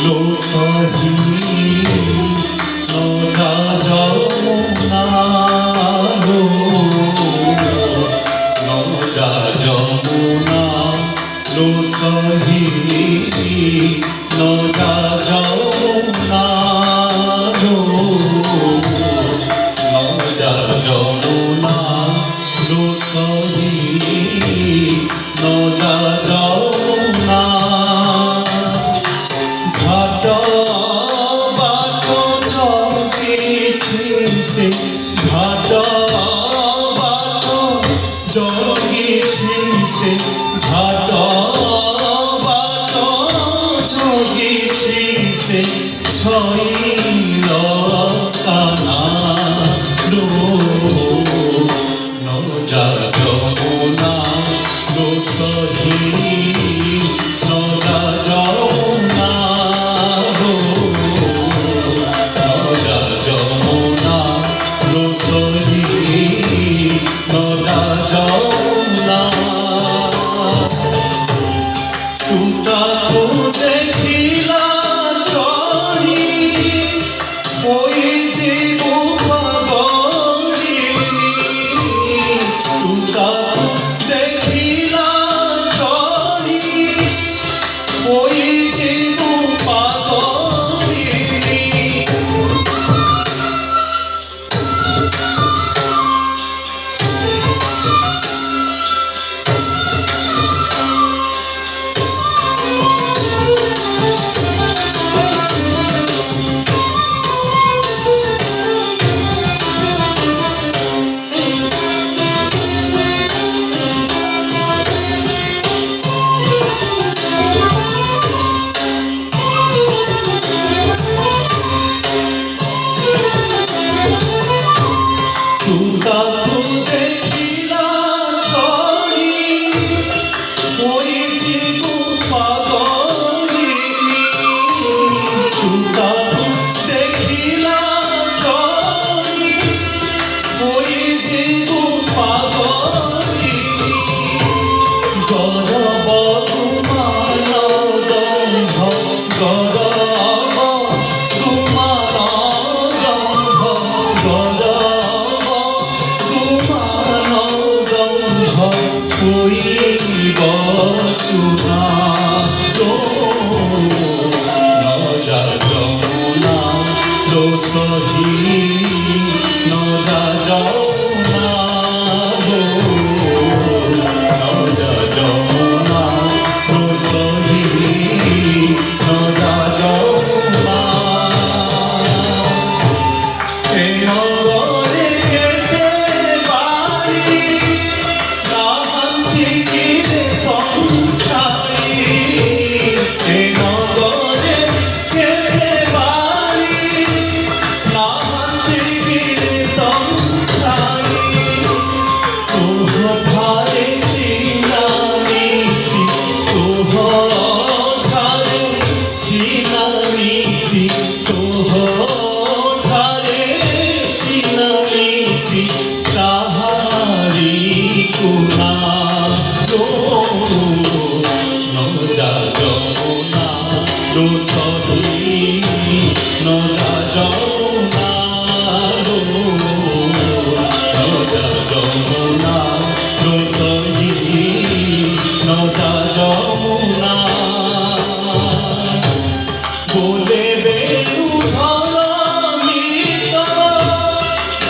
लो सही न जा যমুনা লো न जा যমুনা लो सही न जा যমুনা लो न जा যমুনা लो सही न जा যমুনা घाट बाट जगिছে घाट बाट जगिছে घाट बाट जगिছে ছইল কানা লো ন যা যমুনা লো সহি ন যা যমুনা লো ন যা যমুনা লো সহি ন যা যমুনা তুতাকো দেখিলা চরি ওই যে পাগলি তুতাকো দেখিলা চরি ওই যে পাগলি তুতাকো দেখিলা চরি ওই যে পাগলি তুতাকো দেখিলা চরি ওই যে পাগলি গরব তোমার দম্ভ গরব তোমার দম্ভ গরব তোমার দম্ভ হইব চূড়া লো ন যা যমুনা লো সহি ন যা যমুনা লো ন যা যমুনা লো সহি ন যা যমুনা এই নগরে যেতে পারি নাহান্তি গিরে সংসারী এই নগরে যেতে পারি নাহান্তি গিরে সংসারী তোহ ধারে সিনামিতি তোহ ধারে সিনামিতি তোহ ধারে সিনামিতি তাহারি কুনা লো ন যা যমুনা লো সহি ন যা যমুনা লো ন যা যমুনা লো সহি ন যা যমুনা বলে বেণুধর মিত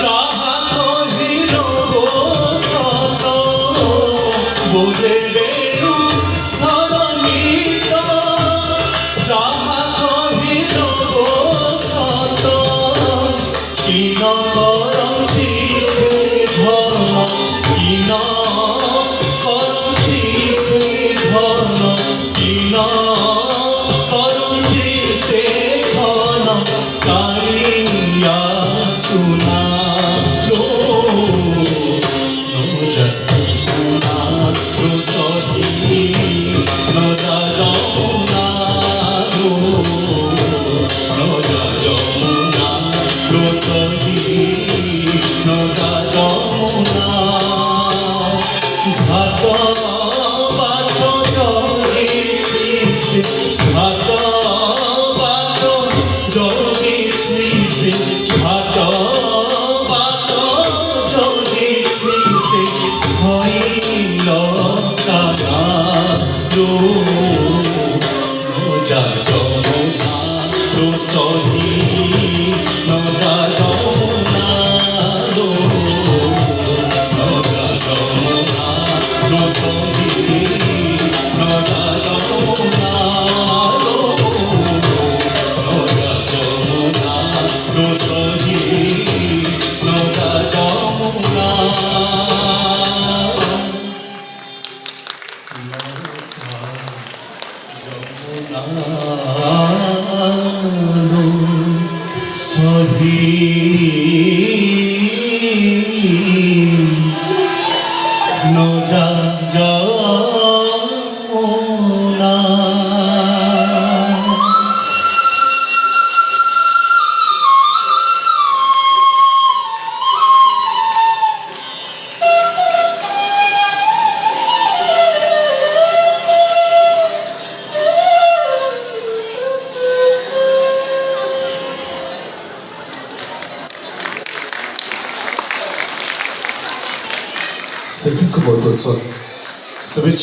যাহা কহিল সত বলে বেণুধর মিত যাহা কহিল সত কিন করন্তি সে ধন কিন করন্তি সে ধন কিন করন্তি সে ধন কাড়িয়া শুনা লো ন যা যমুনা লো সহি ন যা যমুনা লো ন যা যমুনা লো সহি যমুনা রসহি নজা যমুনা রো নজা যমুনা রসহি নজা যমুনা রো নজা যমুনা রসহি নজা যমুনা সহি নজা যমুনা सभी को बहुत बहुत सभी